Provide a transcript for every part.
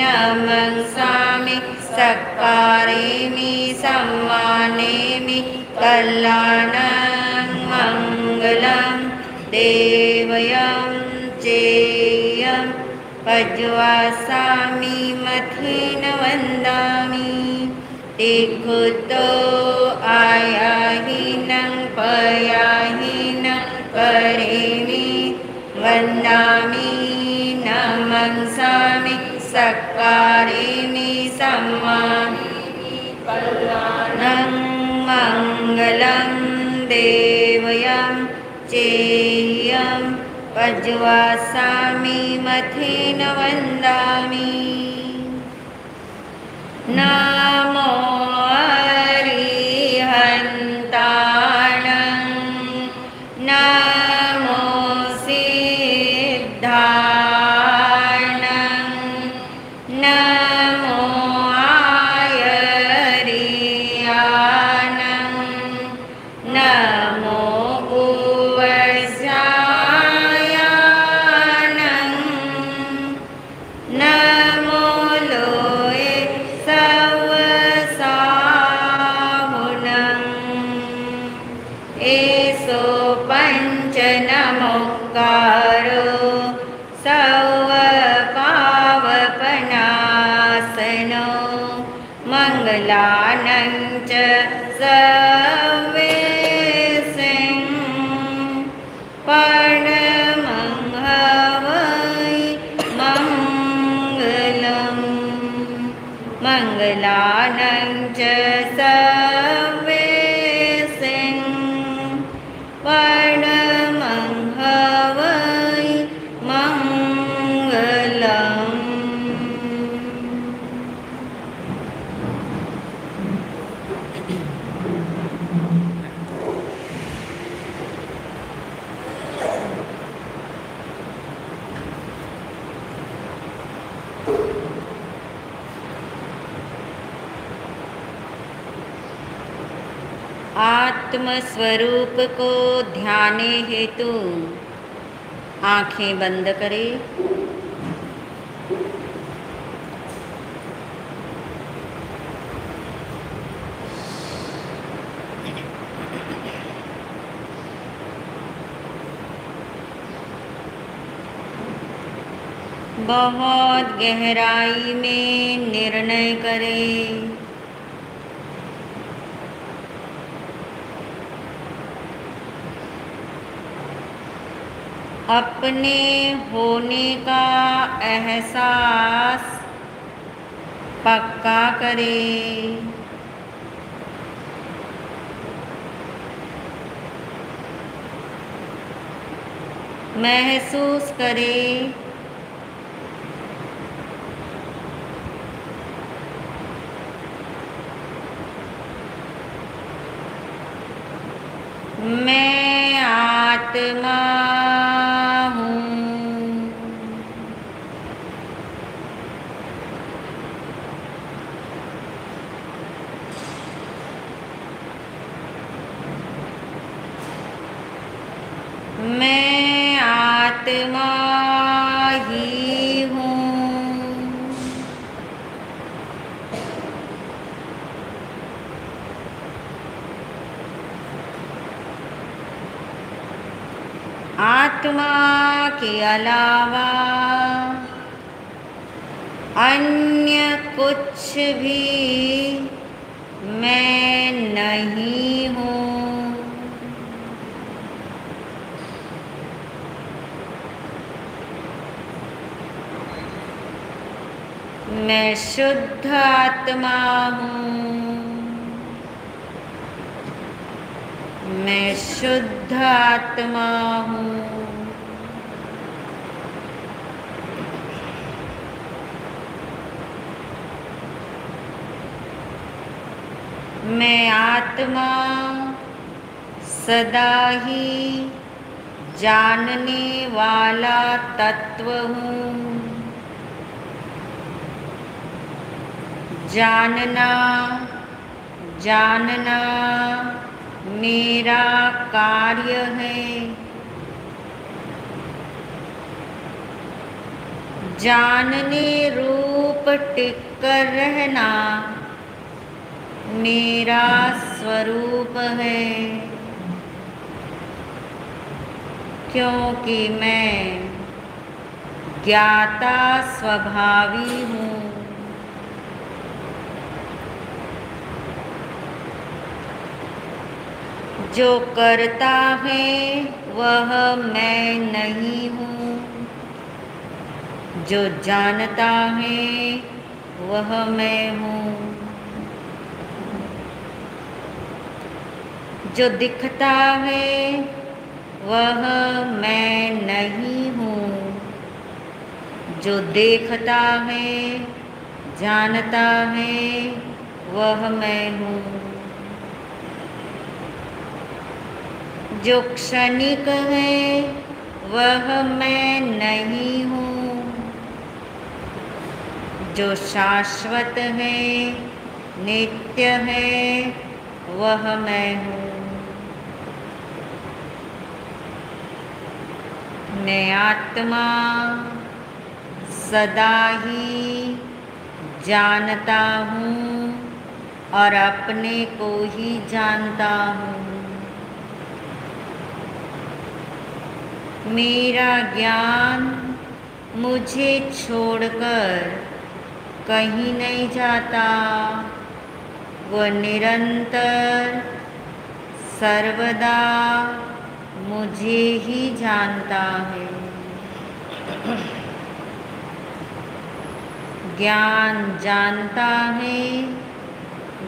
नमस्सामि सत्कारेमि सम्मानेमि कल्याणं मङ्गलं देवयं चेयं पज्वासामि मथेन वन्दामि तिखुतो आयाहीनं पयाहीनं करेमि वन्दामि नमस्सामि सत्कारेमि सम्मानेमि कल्याणं मङ्गलं देवयं चेयं पज्वासामि मथेन वन्दामि नमो अरिहन्ताणं नमो सिद्धाणं नमो आयर्याणं नमो उवस्यायाणं नमो लोये सवसाहुणं एसो पञ्चनमोक्कारो सर्वपावपनाशनो मङ्गलानं च सर्वेशं परमं हवै मङ्गलं मङ्गलानं च सर्वेशं परमं हवै मङ्गलम्। आत्मस्वरूप को ध्याने हेतु आंखें बंद करें। बहुत गहराई में निर्णय करें। अपने होने का एहसास पक्का करें। महसूस करें मैं आत्मा हूँ। मैं आत्मा ही हूँ। आत्मा के अलावा अन्य कुछ भी मैं नहीं हूँ। मैं शुद्ध आत्मा हूँ। मैं शुद्ध आत्मा हूँ। मैं आत्मा सदा ही जानने वाला तत्व हूँ। जानना जानना मेरा कार्य है। जानने रूप टिक कर रहना मेरा स्वरूप है, क्योंकि मैं ज्ञाता स्वभावी हूँ। जो करता है वह मैं नहीं हूँ, जो जानता है वह मैं हूँ। जो दिखता है वह मैं नहीं हूँ, जो देखता है जानता है वह मैं हूँ। जो क्षणिक है वह मैं नहीं हूँ, जो शाश्वत है नित्य है वह मैं हूँ। मैं आत्मा सदा ही जानता हूँ और अपने को ही जानता हूँ। मेरा ज्ञान मुझे छोड़कर कहीं नहीं जाता, वह निरंतर सर्वदा मुझे ही जानता है। ज्ञान जानता है,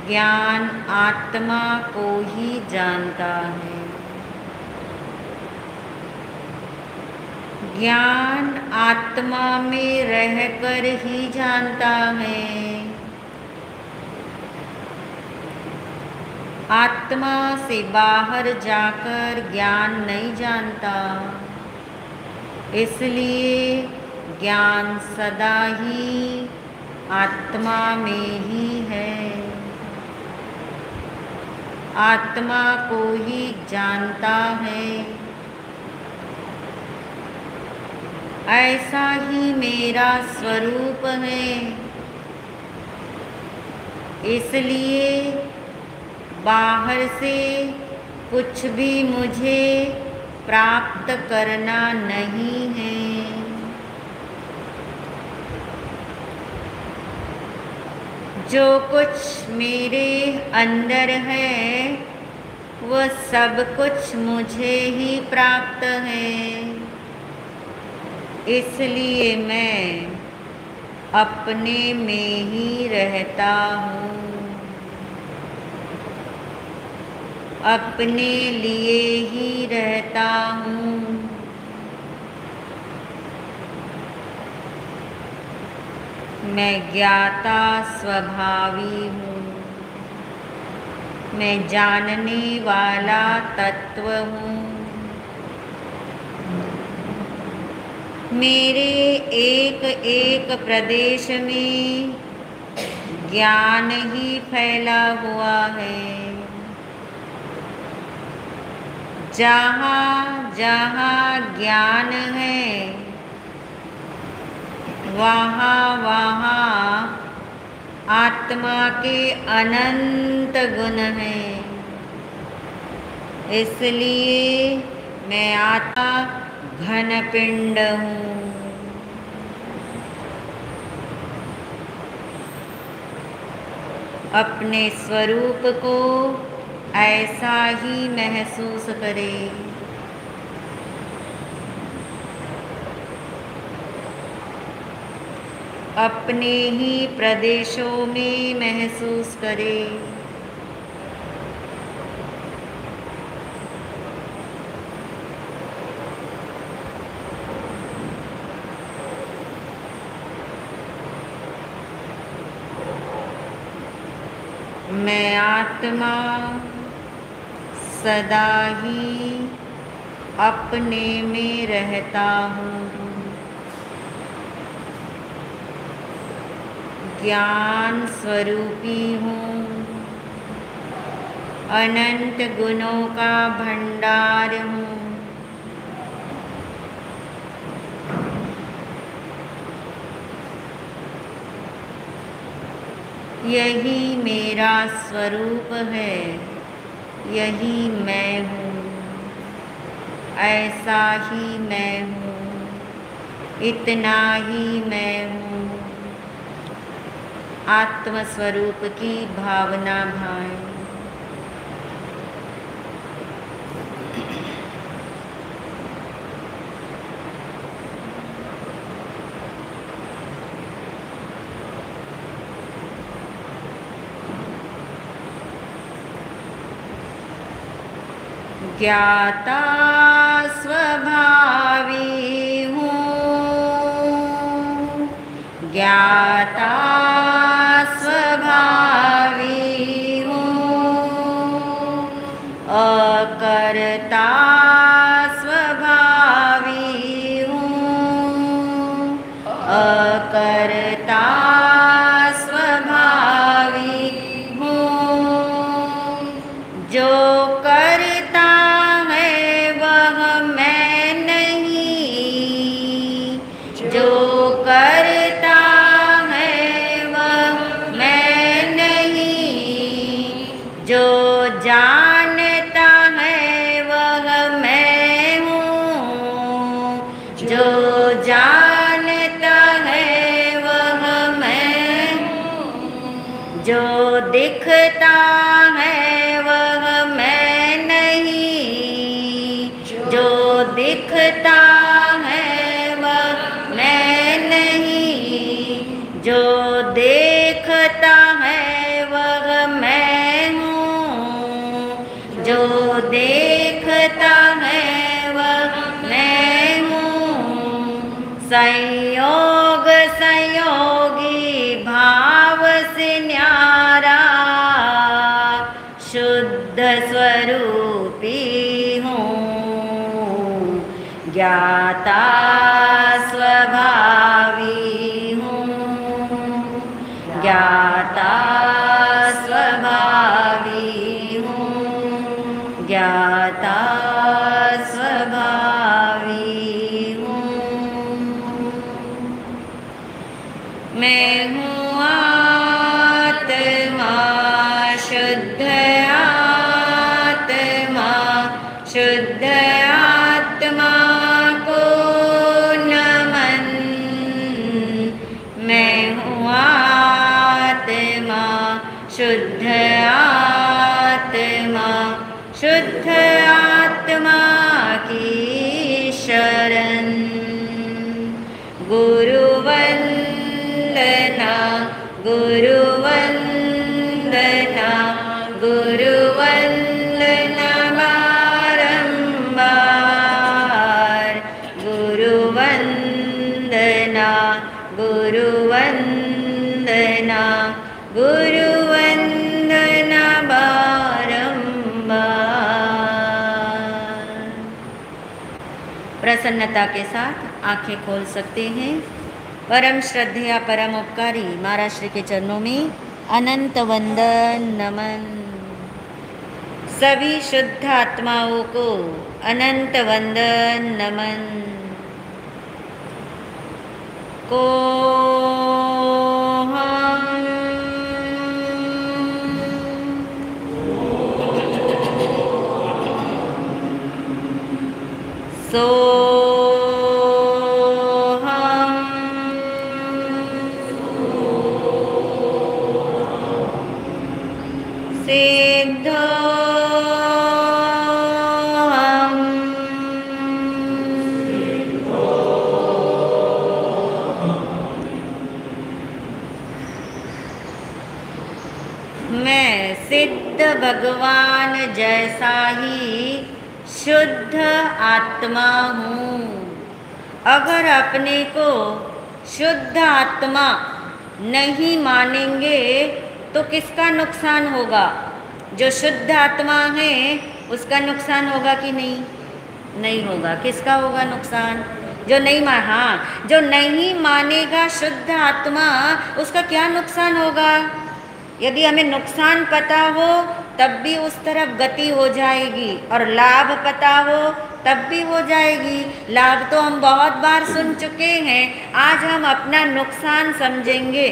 ज्ञान आत्मा को ही जानता है। ज्ञान आत्मा में रहकर ही जानता है। आत्मा से बाहर जाकर ज्ञान नहीं जानता, इसलिए ज्ञान सदा ही आत्मा में ही है। आत्मा को ही जानता है। ऐसा ही मेरा स्वरूप है, इसलिए बाहर से कुछ भी मुझे प्राप्त करना नहीं है। जो कुछ मेरे अंदर है वह सब कुछ मुझे ही प्राप्त है, इसलिए मैं अपने में ही रहता हूँ, अपने लिए ही रहता हूँ। मैं ज्ञाता स्वभावी हूँ, मैं जानने वाला तत्व हूँ। मेरे एक एक प्रदेश में ज्ञान ही फैला हुआ है। जहाँ जहाँ ज्ञान है वहाँ वहाँ आत्मा के अनंत गुण हैं, इसलिए मैं आत्मा घन पिंड हूँ। अपने स्वरूप को ऐसा ही महसूस करें। अपने ही प्रदेशों में महसूस करें। मैं आत्मा सदा ही अपने में रहता हूँ। ज्ञान स्वरूपी हूँ, अनंत गुणों का भंडार हूँ। यही मेरा स्वरूप है, यही मैं हूँ, ऐसा ही मैं हूँ, इतना ही मैं हूँ। आत्मस्वरूप की भावना भाएं। ज्ञाता स्वभावी हूँ, ज्ञाता स्वभावी हूँ, अकर्ता स्वभावी हूँ, अकर्ता स्वभावी हूँ। जो करता है वह मैं नहीं, जो करता है वह मैं नहीं, जो जानता है वह मैं हूँ, जो जानता है वह मैं हूँ, जो दिखता है वह मैं नहीं, जो दिखता है वह मैं नहीं, जो देखता है वह मैं हूँ, जो देखता है वह मैं हूँ। संयोग संयोगी भाव से न्यारा शुद्ध स्वरूपी हूँ, ज्ञाता स्वभावी हूँ, ज्ञाता स्वभावी हूँ, ज्ञाता स्वभावी हूँ। मैं हूँ आत्मा, शुद्ध आत्मा, शुद्ध आत्मा को नमन। मैं हूँ आत्मा, शुद्ध आत्मा, शुद्ध आत्मा की शरण। गुरुवंदना, गुरुवंदना, गुरुवंदना बारंबार। गुरुवंदना, गुरुवंदना, गुरुवंदना बारंबार। प्रसन्नता के साथ आंखें खोल सकते हैं। परम श्रद्धेय परम उपकारी महाराज श्री के चरणों में अनंत वंदन नमन। सभी शुद्ध आत्माओं को अनंत वंदन नमन। को मैं सिद्ध भगवान जैसा ही शुद्ध आत्मा हूँ। अगर अपने को शुद्ध आत्मा नहीं मानेंगे तो किसका नुकसान होगा? जो शुद्ध आत्मा है उसका नुकसान होगा कि नहीं? नहीं होगा। किसका होगा नुकसान? जो नहीं जो नहीं मानेगा शुद्ध आत्मा, उसका क्या नुकसान होगा? यदि हमें नुकसान पता हो तब भी उस तरफ गति हो जाएगी, और लाभ पता हो तब भी हो जाएगी। लाभ तो हम बहुत बार सुन चुके हैं, आज हम अपना नुकसान समझेंगे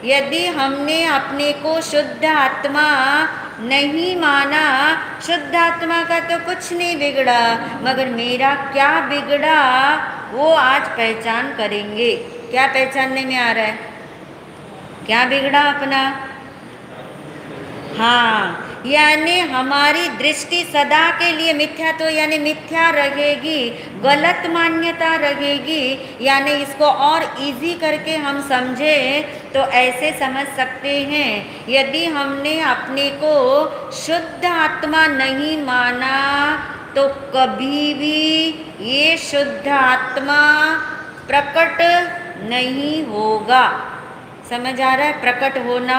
यदि हमने अपने को शुद्ध आत्मा नहीं माना, शुद्ध आत्मा का तो कुछ नहीं बिगड़ा, मगर मेरा क्या बिगड़ा वो आज पहचान करेंगे। क्या पहचानने में आ रहा है? क्या बिगड़ा अपना? हाँ, यानी हमारी दृष्टि सदा के लिए मिथ्या, तो यानी मिथ्या रहेगी, गलत मान्यता रहेगी। यानी इसको और इजी करके हम समझे तो ऐसे समझ सकते हैं, यदि हमने अपने को शुद्ध आत्मा नहीं माना तो कभी भी ये शुद्ध आत्मा प्रकट नहीं होगा। समझ आ रहा है? प्रकट होना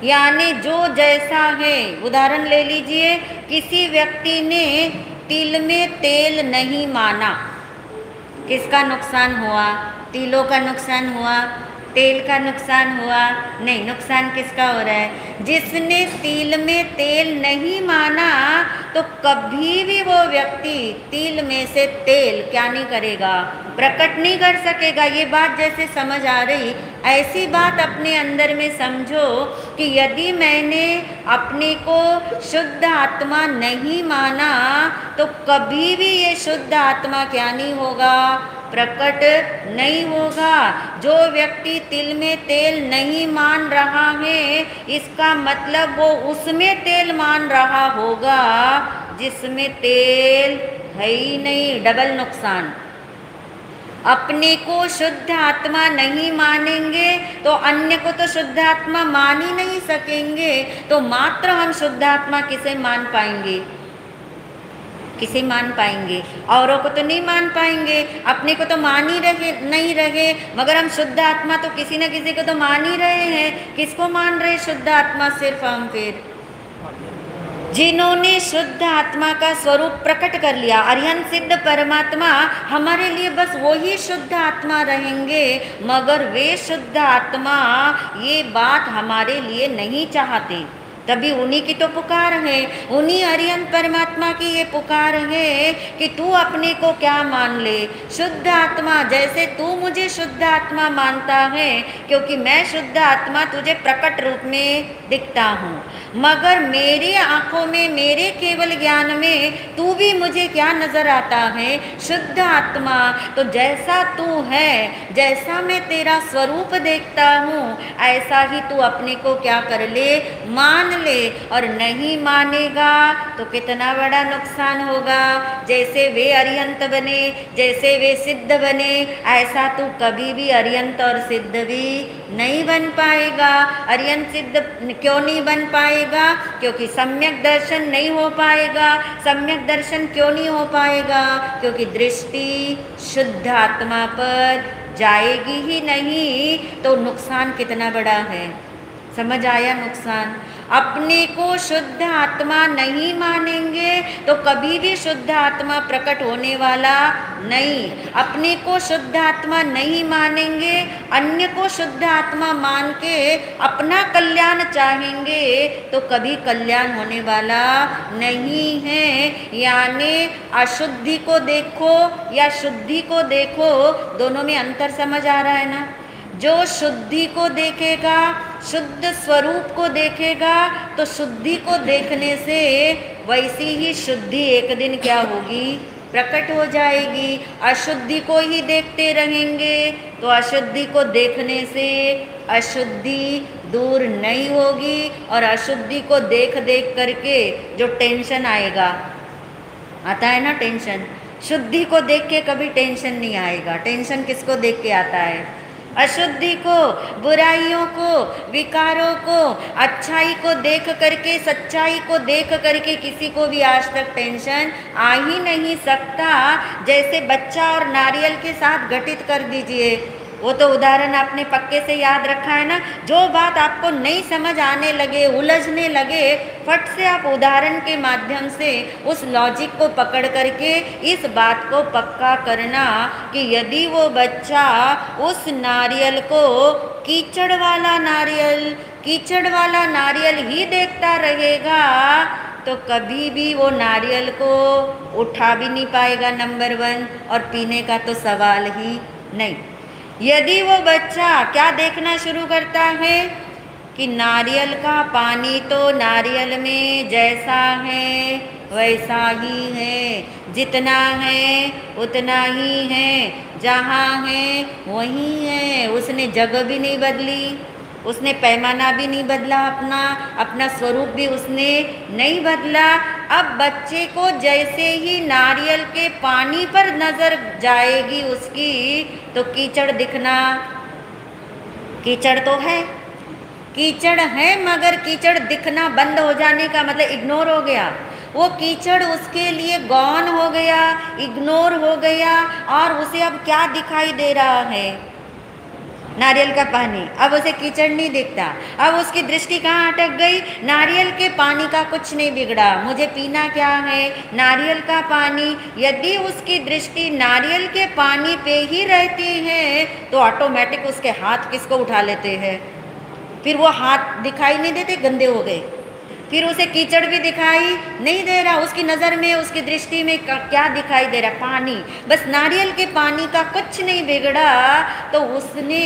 यानी जो जैसा है। उदाहरण ले लीजिए, किसी व्यक्ति ने तिल में तेल नहीं माना, किसका नुकसान हुआ? तिलों का नुकसान हुआ, तेल का नुकसान हुआ? नहीं, नुकसान किसका हो रहा है? जिसने तिल में तेल नहीं माना तो कभी भी वो व्यक्ति तिल में से तेल क्या नहीं करेगा? प्रकट नहीं कर सकेगा। ये बात जैसे समझ आ रही, ऐसी बात अपने अंदर में समझो कि यदि मैंने अपने को शुद्ध आत्मा नहीं माना तो कभी भी ये शुद्ध आत्मा क्या नहीं होगा? प्रकट नहीं होगा। जो व्यक्ति तिल में तेल नहीं मान रहा है, इसका मतलब वो उसमें तेल मान रहा होगा जिसमें तेल है ही नहीं। डबल नुकसान। अपने को शुद्ध आत्मा नहीं मानेंगे तो अन्य को तो शुद्ध आत्मा मान ही नहीं सकेंगे। तो मात्र हम शुद्ध आत्मा किसे मान पाएंगे? किसे मान पाएंगे? औरों को तो नहीं मान पाएंगे। अपने को तो मान ही नहीं रहे, मगर हम शुद्ध आत्मा तो किसी न किसी को तो मान ही रहे हैं। किसको मान रहे? शुद्ध आत्मा सिर्फ हम। फिर जिन्होंने शुद्ध आत्मा का स्वरूप प्रकट कर लिया, अरिहंत सिद्ध परमात्मा हमारे लिए बस वही शुद्ध आत्मा रहेंगे, मगर वे शुद्ध आत्मा ये बात हमारे लिए नहीं चाहते। तभी उन्हीं की तो पुकार है, उन्हीं अरिहंत परमात्मा की ये पुकार है कि तू अपने को क्या मान ले? शुद्ध आत्मा। जैसे तू मुझे शुद्ध आत्मा मानता है, क्योंकि मैं शुद्ध आत्मा तुझे प्रकट रूप में दिखता हूँ, मगर मेरी आंखों में, मेरे केवल ज्ञान में तू भी मुझे क्या नजर आता है? शुद्ध आत्मा। तो जैसा तू है, जैसा मैं तेरा स्वरूप देखता हूँ, ऐसा ही तू अपने को क्या कर ले? मान ले। और नहीं मानेगा तो कितना बड़ा नुकसान होगा। जैसे वे अरिहंत बने, जैसे वे सिद्ध बने, ऐसा तू कभी भी अरिहंत और सिद्ध भी नहीं बन पाएगा। अरिहंत सिद्ध क्यों नहीं बन पाएगा? क्योंकि सम्यक दर्शन नहीं हो पाएगा। सम्यक दर्शन क्यों नहीं हो पाएगा? क्योंकि दृष्टि शुद्ध आत्मा पर जाएगी ही नहीं। तो नुकसान कितना बड़ा है? समझ आया नुकसान? अपने को शुद्ध आत्मा नहीं मानेंगे तो कभी भी शुद्ध आत्मा प्रकट होने वाला नहीं। अपने को शुद्ध आत्मा नहीं मानेंगे, अन्य को शुद्ध आत्मा मान के अपना कल्याण चाहेंगे तो कभी कल्याण होने वाला नहीं है। यानी अशुद्धि को देखो या शुद्धि को देखो, दोनों में अंतर समझ आ रहा है ना? जो शुद्धि को देखेगा, शुद्ध स्वरूप को देखेगा, तो शुद्धि को देखने से वैसी ही शुद्धि एक दिन क्या होगी? प्रकट हो जाएगी। अशुद्धि को ही देखते रहेंगे तो अशुद्धि को देखने से अशुद्धि दूर नहीं होगी। और अशुद्धि को देख देख करके जो टेंशन आएगा, आता है ना टेंशन, शुद्धि को देख के कभी टेंशन नहीं आएगा। टेंशन किसको देख के आता है? अशुद्धि को, बुराइयों को, विकारों को। अच्छाई को देख करके, सच्चाई को देख करके किसी को भी आज तक टेंशन आ ही नहीं सकता। जैसे बच्चा और नारियल के साथ घटित कर दीजिए, वो तो उदाहरण आपने पक्के से याद रखा है ना। जो बात आपको नहीं समझ आने लगे, उलझने लगे, फट से आप उदाहरण के माध्यम से उस लॉजिक को पकड़ करके इस बात को पक्का करना कि यदि वो बच्चा उस नारियल को कीचड़ वाला नारियल ही देखता रहेगा तो कभी भी वो नारियल को उठा भी नहीं पाएगा, नंबर 1, और पीने का तो सवाल ही नहीं। यदि वो बच्चा क्या देखना शुरू करता है कि नारियल का पानी तो नारियल में जैसा है वैसा ही है, जितना है उतना ही है, जहाँ है वहीं है, उसने जगह भी नहीं बदली, उसने पैमाना भी नहीं बदला, अपना स्वरूप भी उसने नहीं बदला। अब बच्चे को जैसे ही नारियल के पानी पर नजर जाएगी उसकी, तो कीचड़ दिखना, कीचड़ तो है, कीचड़ है, मगर कीचड़ दिखना बंद हो जाने का मतलब इग्नोर हो गया। वो कीचड़ उसके लिए गौन हो गया, इग्नोर हो गया, और उसे अब क्या दिखाई दे रहा है? नारियल का पानी। अब उसे कीचड़ नहीं दिखता, अब उसकी दृष्टि कहाँ अटक गई? नारियल के पानी का कुछ नहीं बिगड़ा, मुझे पीना क्या है? नारियल का पानी। यदि उसकी दृष्टि नारियल के पानी पे ही रहती है तो ऑटोमेटिक उसके हाथ किसको उठा लेते हैं? फिर वो हाथ दिखाई नहीं देते, गंदे हो गए। फिर उसे कीचड़ भी दिखाई नहीं दे रहा, उसकी नज़र में, उसकी दृष्टि में क्या दिखाई दे रहा? पानी। बस नारियल के पानी का कुछ नहीं बिगड़ा, तो उसने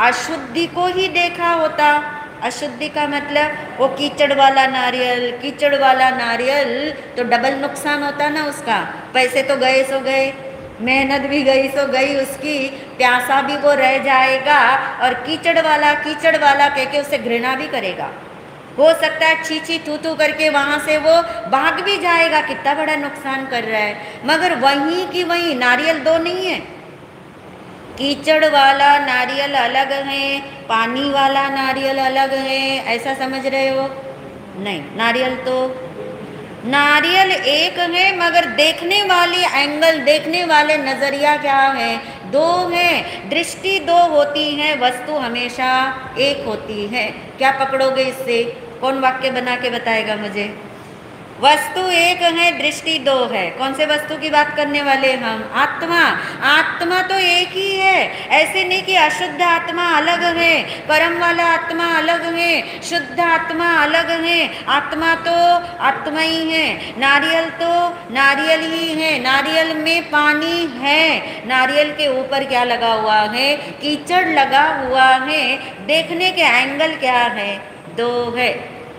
अशुद्धि को ही देखा होता। अशुद्धि का मतलब वो कीचड़ वाला नारियल, कीचड़ वाला नारियल, तो डबल नुकसान होता ना उसका। पैसे तो गए सो गए, मेहनत भी गई सो गई उसकी, प्यासा भी वो रह जाएगा, और कीचड़ वाला कह के उसे घृणा भी करेगा। हो सकता है छी छी तू तू करके वहां से वो भाग भी जाएगा, कितना बड़ा नुकसान कर रहा है। मगर वहीं की वहीं नारियल दो नहीं है, कीचड़ वाला नारियल अलग है, पानी वाला नारियल अलग है, ऐसा समझ रहे हो? नहीं, नारियल एक है, मगर देखने वाली एंगल, देखने वाले नजरिया क्या है? दो है। दृष्टि दो होती है, वस्तु हमेशा एक होती है। क्या पकड़ोगे इससे? कौन वाक्य बना के बताएगा मुझे? वस्तु एक है, दृष्टि दो है। कौन से वस्तु की बात करने वाले हम? आत्मा। आत्मा तो एक ही है। ऐसे नहीं कि अशुद्ध आत्मा अलग है, कर्म वाला आत्मा अलग है, शुद्ध आत्मा अलग है। आत्मा तो आत्मा ही है। नारियल तो नारियल ही है, नारियल में पानी है। नारियल के ऊपर क्या लगा हुआ है? कीचड़ लगा हुआ है। देखने के एंगल क्या है? दो है।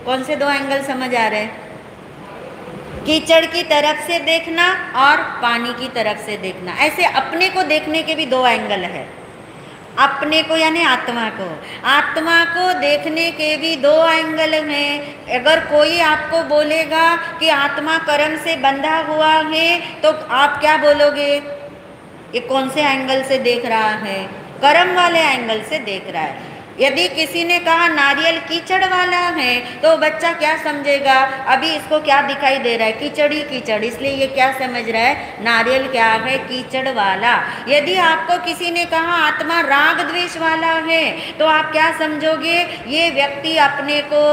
कौन से दो एंगल समझ आ रहे हैं? कीचड़ की तरफ से देखना और पानी की तरफ से देखना। ऐसे अपने को देखने के भी दो एंगल है। अपने को यानी आत्मा को देखने के भी दो एंगल हैं। अगर कोई आपको बोलेगा कि आत्मा कर्म से बंधा हुआ है, तो आप क्या बोलोगे? ये कौन से एंगल से देख रहा है? कर्म वाले एंगल से देख रहा है। यदि किसी ने कहा नारियल कीचड़ वाला है, तो बच्चा क्या समझेगा? अभी इसको क्या दिखाई दे रहा है? कीचड़ ही कीचड़, इसलिए ये क्या समझ रहा है? नारियल क्या है? कीचड़ वाला। यदि आपको किसी ने कहा आत्मा राग द्वेष वाला है, तो आप क्या समझोगे? ये व्यक्ति अपने को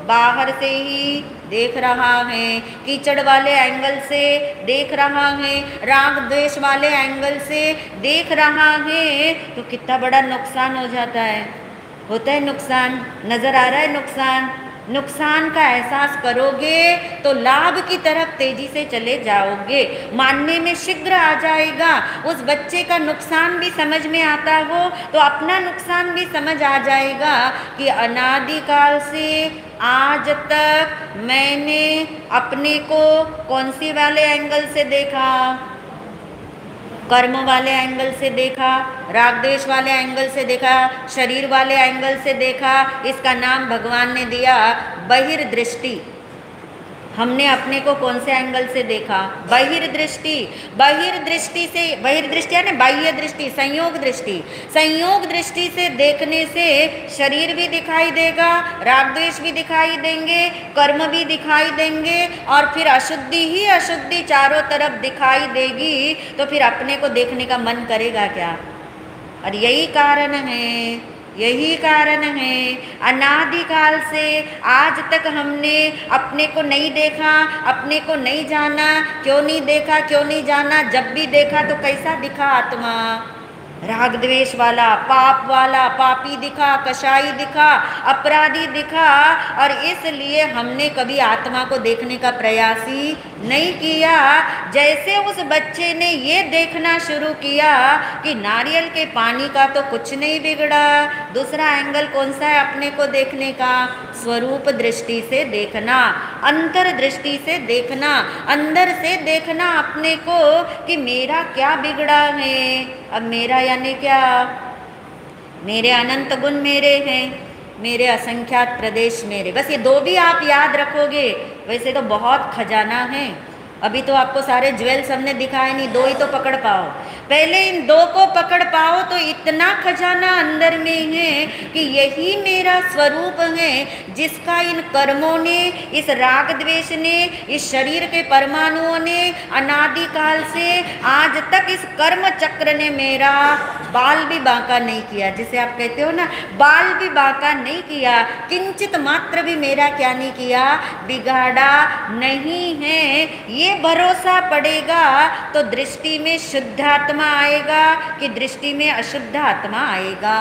बाहर से ही देख रहा है, कीचड़ वाले एंगल से देख रहा है, राग द्वेष वाले एंगल से देख रहा है, तो कितना बड़ा नुकसान हो जाता है। होता है नुकसान, नजर आ रहा है नुकसान। नुकसान का एहसास करोगे तो लाभ की तरफ तेजी से चले जाओगे, मानने में शीघ्र आ जाएगा। उस बच्चे का नुकसान भी समझ में आता हो तो अपना नुकसान भी समझ आ जाएगा कि अनादिकाल से आज तक मैंने अपने को कौन सी वाले एंगल से देखा? कर्म वाले एंगल से देखा, राग द्वेष वाले एंगल से देखा, शरीर वाले एंगल से देखा। इसका नाम भगवान ने दिया बहिर्दृष्टि। हमने अपने को कौन से एंगल से देखा? बहिर्दृष्टि। बहिर्दृष्टि से, बहिर्दृष्टि यानी बाह्य दृष्टि, संयोग दृष्टि। संयोग दृष्टि से देखने से शरीर भी दिखाई देगा, राग द्वेष भी दिखाई देंगे, कर्म भी दिखाई देंगे, और फिर अशुद्धि ही अशुद्धि चारों तरफ दिखाई देगी। तो फिर अपने को देखने का मन करेगा क्या? और यही कारण है अनादिकाल से आज तक हमने अपने को नहीं देखा, अपने को नहीं जाना। क्यों नहीं देखा, क्यों नहीं जाना? जब भी देखा तो कैसा दिखा आत्मा? राग द्वेष वाला, पाप वाला, पापी दिखा, कसाई दिखा, अपराधी दिखा। और इसलिए हमने कभी आत्मा को देखने का प्रयास ही नहीं किया। जैसे उस बच्चे ने ये देखना शुरू किया कि नारियल के पानी का तो कुछ नहीं बिगड़ा। दूसरा एंगल कौन सा है अपने को देखने का? स्वरूप दृष्टि से देखना, अंतर दृष्टि से देखना, अंदर से देखना अपने को कि मेरा क्या बिगड़ा है। अब मेरा यानी क्या? मेरे अनंत गुण मेरे हैं, मेरे असंख्यात प्रदेश मेरे। बस ये दो भी आप याद रखोगे। वैसे तो बहुत खजाना है। अभी तो आपको सारे ज्वेल्स हमने दिखाए नहीं, दो ही तो पकड़ पाओ। पहले इन दो को पकड़ पाओ तो इतना खजाना अंदर में है कि यही मेरा स्वरूप है, जिसका इन कर्मों ने, इस राग द्वेष ने, इस शरीर के परमाणुओं ने अनादि काल से आज तक इस कर्म चक्र ने मेरा बाल भी बांका नहीं किया। जिसे आप कहते हो ना, बाल भी बांका नहीं किया, किंचित मात्र भी मेरा क्या नहीं किया, बिगाड़ा नहीं है। ये भरोसा पड़ेगा तो दृष्टि में शुद्ध आत्मा आएगा कि दृष्टि में अशुद्ध आत्मा आएगा?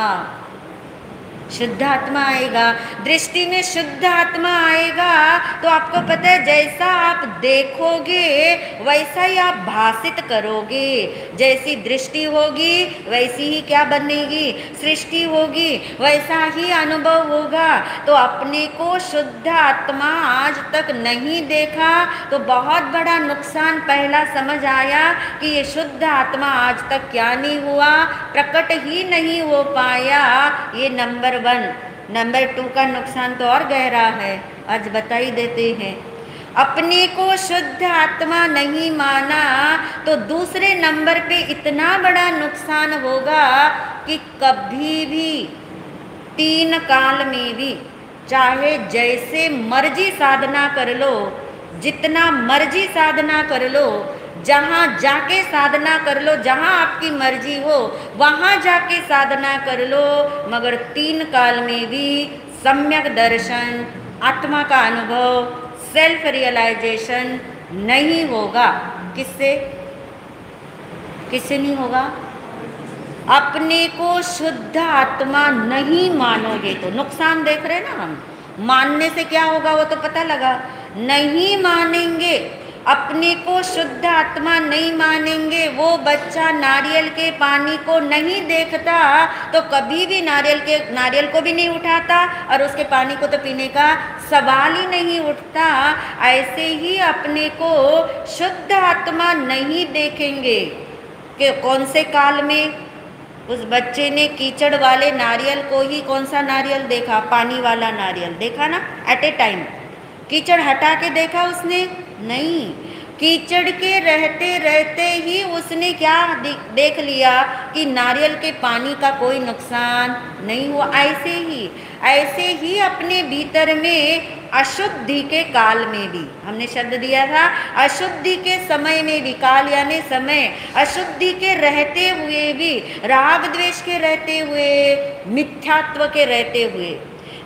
शुद्ध आत्मा आएगा। दृष्टि में शुद्ध आत्मा आएगा तो आपको पता है, जैसा आप देखोगे वैसा ही आप भाषित करोगे। जैसी दृष्टि होगी वैसी ही क्या बनेगी, सृष्टि होगी, वैसा ही अनुभव होगा। तो अपने को शुद्ध आत्मा आज तक नहीं देखा तो बहुत बड़ा नुकसान पहला समझ आया कि ये शुद्ध आत्मा आज तक क्या नहीं हुआ, प्रकट ही नहीं हो पाया। ये नंबर 1। नंबर 2 का नुकसान तो और गहरा है, आज बता ही देते हैं। अपने को शुद्ध आत्मा नहीं माना तो दूसरे नंबर पे इतना बड़ा नुकसान होगा कि कभी भी 3 काल में भी चाहे जैसे मर्जी साधना कर लो, जितना मर्जी साधना कर लो, जहाँ जाके साधना कर लो, जहाँ आपकी मर्जी हो वहाँ जाके साधना कर लो, मगर 3 काल में भी सम्यक दर्शन, आत्मा का अनुभव, सेल्फ रियलाइजेशन नहीं होगा। किससे? किससे नहीं होगा? अपने को शुद्ध आत्मा नहीं मानोगे तो नुकसान देख रहे ना हम। मानने से क्या होगा वो तो पता लगा। नहीं मानेंगे, अपने को शुद्ध आत्मा नहीं मानेंगे। वो बच्चा नारियल के पानी को नहीं देखता तो कभी भी नारियल को भी नहीं उठाता और उसके पानी को तो पीने का सवाल ही नहीं उठता। ऐसे ही अपने को शुद्ध आत्मा नहीं देखेंगे कि कौन से काल में उस बच्चे ने कीचड़ वाले नारियल को ही, कौन सा नारियल देखा? पानी वाला नारियल देखा ना, एट ए टाइम। कीचड़ हटा के देखा उसने? नहीं। कीचड़ के रहते रहते ही उसने क्या देख लिया कि नारियल के पानी का कोई नुकसान नहीं हुआ। ऐसे ही अपने भीतर में अशुद्धि के काल में भी, हमने शब्द दिया था अशुद्धि के समय में भी, काल यानी समय, अशुद्धि के रहते हुए भी, राग द्वेष के रहते हुए, मिथ्यात्व के रहते हुए,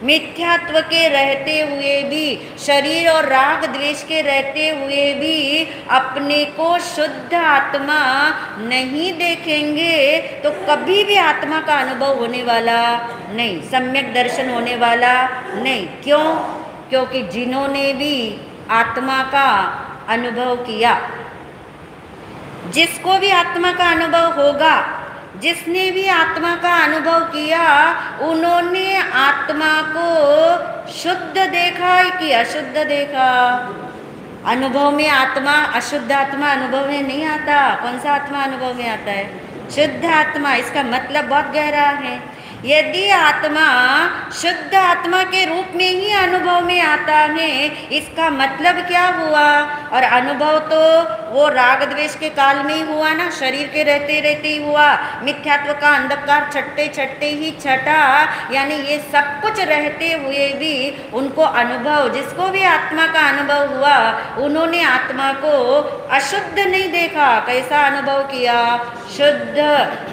मिथ्यात्व के रहते हुए भी, शरीर और राग द्वेष के रहते हुए भी अपने को शुद्ध आत्मा नहीं देखेंगे तो कभी भी आत्मा का अनुभव होने वाला नहीं, सम्यक दर्शन होने वाला नहीं। क्यों? क्योंकि जिन्होंने भी आत्मा का अनुभव किया, जिसको भी आत्मा का अनुभव होगा, जिसने भी आत्मा का अनुभव किया, उन्होंने आत्मा को शुद्ध देखा कि अशुद्ध देखा? अनुभव में आत्मा, अशुद्ध आत्मा अनुभव में नहीं आता। कौन सा आत्मा अनुभव में आता है? शुद्ध आत्मा। इसका मतलब बहुत गहरा है। यदि आत्मा शुद्ध आत्मा के रूप में ही अनुभव में आता है, इसका मतलब क्या हुआ? और अनुभव तो वो राग द्वेष के काल में ही हुआ ना, शरीर के रहते रहते ही हुआ। मिथ्यात्व का अंधकार छटते छटते ही छटा, यानी ये सब कुछ रहते हुए भी उनको अनुभव, जिसको भी आत्मा का अनुभव हुआ, उन्होंने आत्मा को अशुद्ध नहीं देखा। कैसा अनुभव किया? शुद्ध।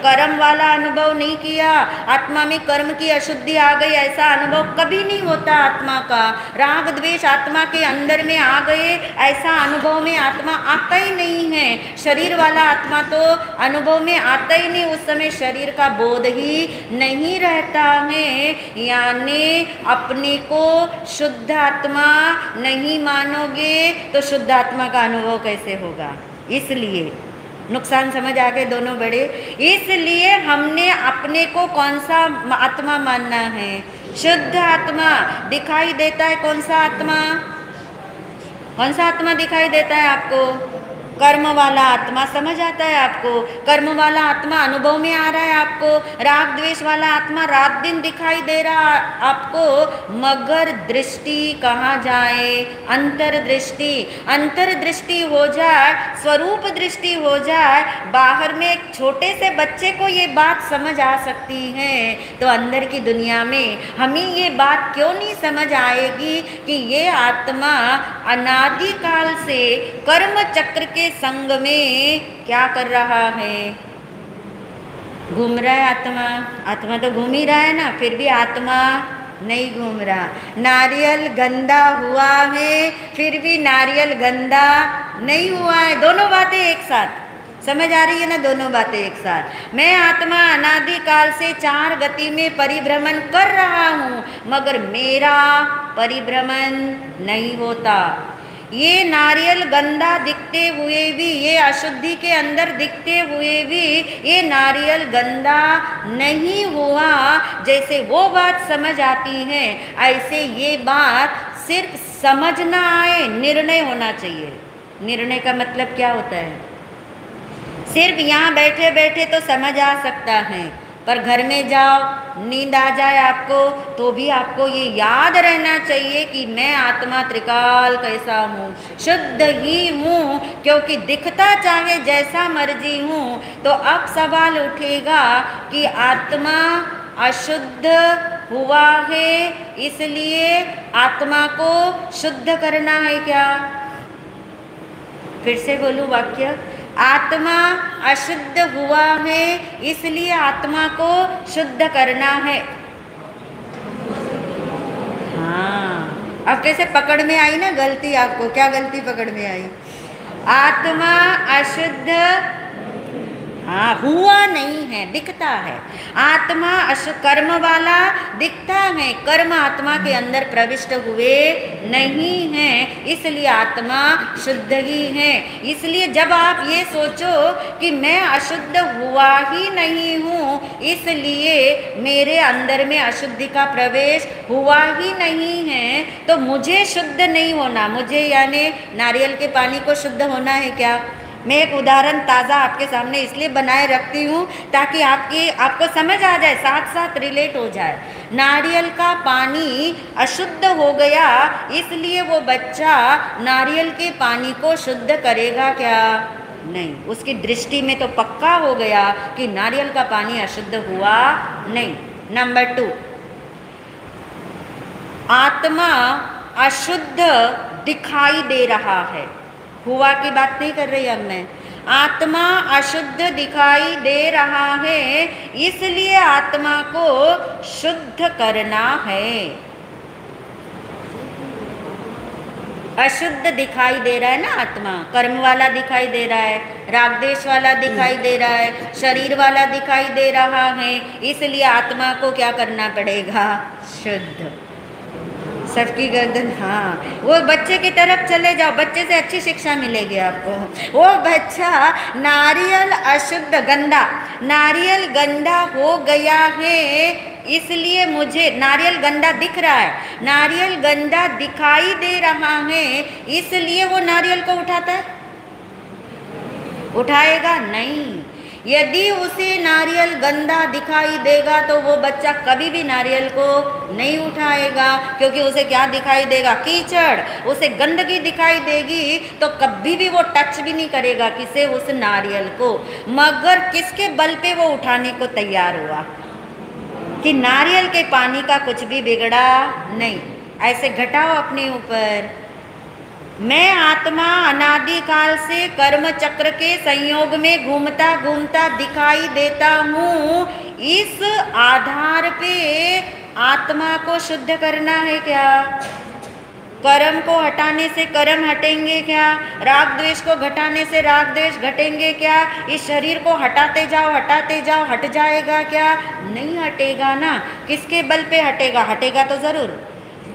कर्म वाला अनुभव नहीं किया। आत्मा में कर्म की अशुद्धि आ गई, ऐसा अनुभव कभी नहीं होता आत्मा का। राग द्वेष आत्मा के अंदर में आ गए, ऐसा अनुभव में आत्मा आता ही नहीं है। शरीर वाला आत्मा तो अनुभव में आता ही नहीं, उस समय शरीर का बोध ही नहीं रहता है। यानी अपने को शुद्ध आत्मा नहीं मानोगे तो शुद्ध आत्मा का अनुभव कैसे होगा। इसलिए नुकसान समझ आ गए दोनों बड़े। इसलिए हमने अपने को कौन सा आत्मा मानना है, शुद्ध आत्मा। दिखाई देता है कौन सा आत्मा, कौन सा आत्मा दिखाई देता है आपको, कर्म वाला आत्मा। समझ आता है आपको, कर्म वाला आत्मा अनुभव में आ रहा है आपको। राग द्वेष वाला आत्मा रात दिन दिखाई दे रहा आपको, मगर दृष्टि कहाँ जाए, अंतर्दृष्टि। अंतर्दृष्टि हो जाए, स्वरूप दृष्टि हो जाए, बाहर में एक छोटे से बच्चे को ये बात समझ आ सकती है, तो अंदर की दुनिया में हमें ये बात क्यों नहीं समझ आएगी कि ये आत्मा अनादिकाल से कर्म चक्र के संग में क्या कर रहा है, घूम रहा है आत्मा। आत्मा तो घूम ही रहा है ना, फिर भी आत्मा नहीं घूम रहा। नारियल गंदा हुआ है, फिर भी नारियल गंदा नहीं हुआ है। दोनों बातें एक साथ समझ आ रही है ना, दोनों बातें एक साथ। मैं आत्मा अनादिकाल से चार गति में परिभ्रमण कर रहा हूँ, मगर मेरा परिभ्रमण नहीं होता। ये नारियल गंदा दिखते हुए भी, ये अशुद्धि के अंदर दिखते हुए भी ये नारियल गंदा नहीं हुआ। जैसे वो बात समझ आती है, ऐसे ये बात सिर्फ समझना आए, निर्णय होना चाहिए। निर्णय का मतलब क्या होता है, सिर्फ यहाँ बैठे बैठे तो समझ आ सकता है, पर घर में जाओ, नींद आ जाए आपको, तो भी आपको ये याद रहना चाहिए कि मैं आत्मा त्रिकाल कैसा हूँ, शुद्ध ही हूँ। क्योंकि दिखता चाहे जैसा मर्जी हूँ, तो अब सवाल उठेगा कि आत्मा अशुद्ध हुआ है, इसलिए आत्मा को शुद्ध करना है क्या। फिर से बोलूं वाक्य, आत्मा अशुद्ध हुआ है, इसलिए आत्मा को शुद्ध करना है। हाँ, अब कैसे पकड़ में आई ना गलती, आपको क्या गलती पकड़ में आई, आत्मा अशुद्ध हाँ हुआ नहीं है, दिखता है। आत्मा कर्म वाला दिखता है, कर्म आत्मा के अंदर प्रविष्ट हुए नहीं हैं, इसलिए आत्मा शुद्ध ही है। इसलिए जब आप ये सोचो कि मैं अशुद्ध हुआ ही नहीं हूँ, इसलिए मेरे अंदर में अशुद्धि का प्रवेश हुआ ही नहीं है, तो मुझे शुद्ध नहीं होना, मुझे यानी नारियल के पानी को शुद्ध होना है क्या। मैं एक उदाहरण ताज़ा आपके सामने इसलिए बनाए रखती हूँ ताकि आपको समझ आ जाए, साथ साथ रिलेट हो जाए। नारियल का पानी अशुद्ध हो गया, इसलिए वो बच्चा नारियल के पानी को शुद्ध करेगा क्या, नहीं। उसकी दृष्टि में तो पक्का हो गया कि नारियल का पानी अशुद्ध हुआ नहीं। नंबर 2, आत्मा अशुद्ध दिखाई दे रहा है, हुआ की बात नहीं कर रही अब मैं। आत्मा अशुद्ध दिखाई दे रहा है, इसलिए आत्मा को शुद्ध करना है। अशुद्ध दिखाई दे रहा है ना आत्मा, कर्म वाला दिखाई दे रहा है, राग द्वेष वाला दिखाई दे रहा है, शरीर वाला दिखाई दे रहा है, इसलिए आत्मा को क्या करना पड़ेगा, शुद्ध। सबकी गर्दन, हाँ, वो बच्चे की तरफ चले जाओ, बच्चे से अच्छी शिक्षा मिलेगी आपको। वो बच्चा नारियल अशुद्ध गंदा, नारियल गंदा हो गया है, इसलिए मुझे नारियल गंदा दिख रहा है, नारियल गंदा दिखाई दे रहा है, इसलिए वो नारियल को उठाता है, उठाएगा नहीं। यदि उसे नारियल गंदा दिखाई देगा तो वो बच्चा कभी भी नारियल को नहीं उठाएगा, क्योंकि उसे क्या दिखाई देगा, कीचड़, उसे गंदगी दिखाई देगी, तो कभी भी वो टच भी नहीं करेगा किसे, उस नारियल को। मगर किसके बल पे वो उठाने को तैयार हुआ कि नारियल के पानी का कुछ भी बिगड़ा नहीं। ऐसे घटाओ अपने ऊपर, मैं आत्मा अनादिकाल से कर्म चक्र के संयोग में घूमता घूमता दिखाई देता हूँ, इस आधार पे आत्मा को शुद्ध करना है क्या, कर्म को हटाने से कर्म हटेंगे क्या? राग द्वेष को घटाने से राग द्वेष घटेंगे क्या? इस शरीर को हटाते जाओ हट जाएगा क्या? नहीं हटेगा ना। किसके बल पे हटेगा? हटेगा तो जरूर।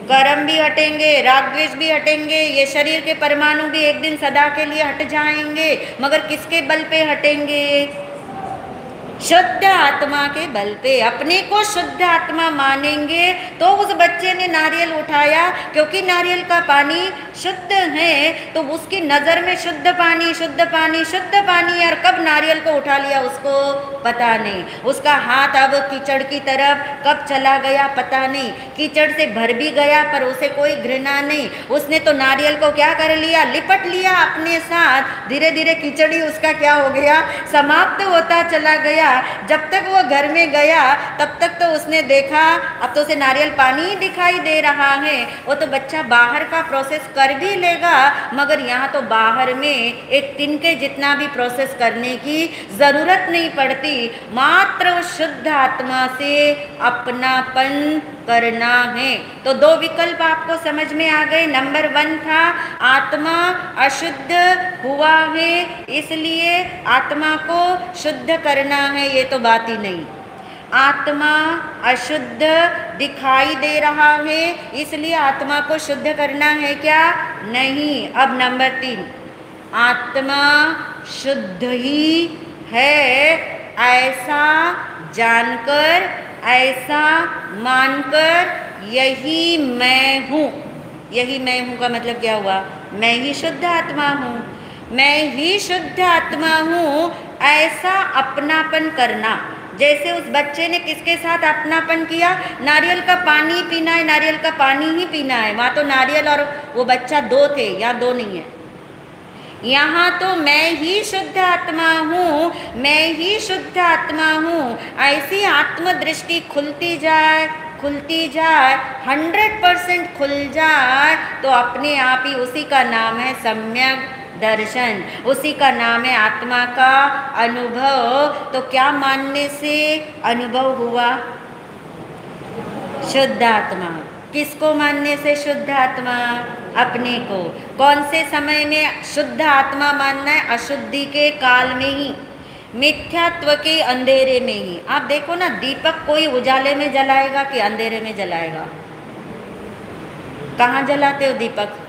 कर्म भी हटेंगे, राग द्वेष भी हटेंगे, ये शरीर के परमाणु भी एक दिन सदा के लिए हट जाएंगे, मगर किसके बल पे हटेंगे? शुद्ध आत्मा के बल पे। अपने को शुद्ध आत्मा मानेंगे तो उस बच्चे ने नारियल उठाया, क्योंकि नारियल का पानी शुद्ध है, तो उसकी नजर में शुद्ध पानी शुद्ध पानी शुद्ध पानी, और कब नारियल को उठा लिया उसको पता नहीं। उसका हाथ अब कीचड़ की तरफ कब चला गया पता नहीं। कीचड़ से भर भी गया पर उसे कोई घृणा नहीं। उसने तो नारियल को क्या कर लिया? लिपट लिया अपने साथ। धीरे धीरे कीचड़ी उसका क्या हो गया? समाप्त होता चला गया। जब तक वो घर में गया तब तक तो उसने देखा, अब तो उसे नारियल पानी ही दिखाई दे रहा है। वो तो बच्चा बाहर का प्रोसेस कर भी लेगा, मगर यहाँ तो बाहर में एक तिनके जितना भी प्रोसेस करने की जरूरत नहीं पड़ती। मात्र उस शुद्ध आत्मा से अपनापन करना है। तो दो विकल्प आपको समझ में आ गए। नंबर 1 था आत्मा अशुद्ध हुआ है, इसलिए आत्मा को शुद्ध करना है, ये तो बात ही नहीं। आत्मा अशुद्ध दिखाई दे रहा है, इसलिए आत्मा को शुद्ध करना है क्या? नहीं। अब नंबर 3, आत्मा शुद्ध ही है ऐसा जानकर, ऐसा मानकर यही मैं हूँ। यही मैं हूँ का मतलब क्या हुआ? मैं ही शुद्ध आत्मा हूँ, मैं ही शुद्ध आत्मा हूँ, ऐसा अपनापन करना। जैसे उस बच्चे ने किसके साथ अपनापन किया? नारियल का पानी पीना है, नारियल का पानी ही पीना है। वहाँ तो नारियल और वो बच्चा 2 थे, यहाँ 2 नहीं है। यहाँ तो मैं ही शुद्ध आत्मा हूँ, मैं ही शुद्ध आत्मा हूँ। ऐसी आत्मदृष्टि खुलती जाए, खुलती जाए, 100% खुल जाए, तो अपने आप ही उसी का नाम है सम्यक दर्शन, उसी का नाम है आत्मा का अनुभव। तो क्या मानने से अनुभव हुआ? शुद्ध आत्मा। किसको मानने से शुद्ध आत्मा? अपने को। कौन से समय में शुद्ध आत्मा मानना है? अशुद्धि के काल में ही, मिथ्यात्व के अंधेरे में ही। आप देखो ना, दीपक कोई उजाले में जलाएगा कि अंधेरे में जलाएगा? कहाँ जलाते हो दीपक?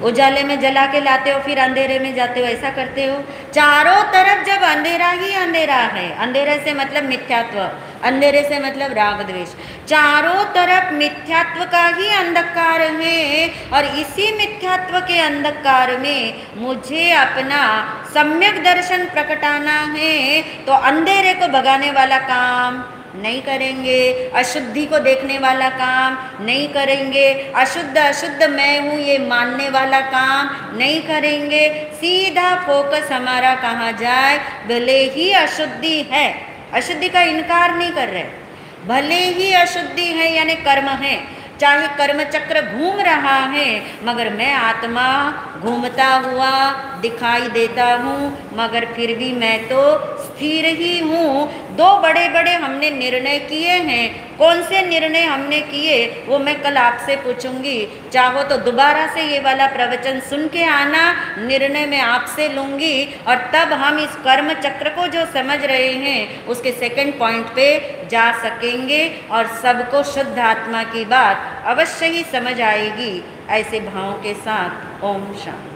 उजाले में जला के लाते हो, फिर अंधेरे में जाते हो, ऐसा करते हो? चारों तरफ जब अंधेरा ही अंधेरा है, अंधेरे से मतलब मिथ्यात्व, अंधेरे से मतलब राग द्वेष, चारों तरफ मिथ्यात्व का ही अंधकार है, और इसी मिथ्यात्व के अंधकार में मुझे अपना सम्यक दर्शन प्रकटाना है, तो अंधेरे को भगाने वाला काम नहीं करेंगे, अशुद्धि को देखने वाला काम नहीं करेंगे, अशुद्ध अशुद्ध मैं हूँ ये मानने वाला काम नहीं करेंगे। सीधा फोकस हमारा कहाँ जाए? भले ही अशुद्धि है, अशुद्धि का इनकार नहीं कर रहे, भले ही अशुद्धि है यानी कर्म है, चाहे कर्म चक्र घूम रहा है, मगर मैं आत्मा घूमता हुआ दिखाई देता हूँ, मगर फिर भी मैं तो स्थिर ही हूँ। 2 बड़े बड़े हमने निर्णय किए हैं। कौन से निर्णय हमने किए वो मैं कल आपसे पूछूंगी। चाहो तो दोबारा से ये वाला प्रवचन सुन के आना, निर्णय मैं आपसे लूँगी, और तब हम इस कर्म चक्र को जो समझ रहे हैं उसके सेकंड पॉइंट पे जा सकेंगे, और सबको शुद्ध आत्मा की बात अवश्य ही समझ आएगी। ऐसे भावों के साथ ओम शांति।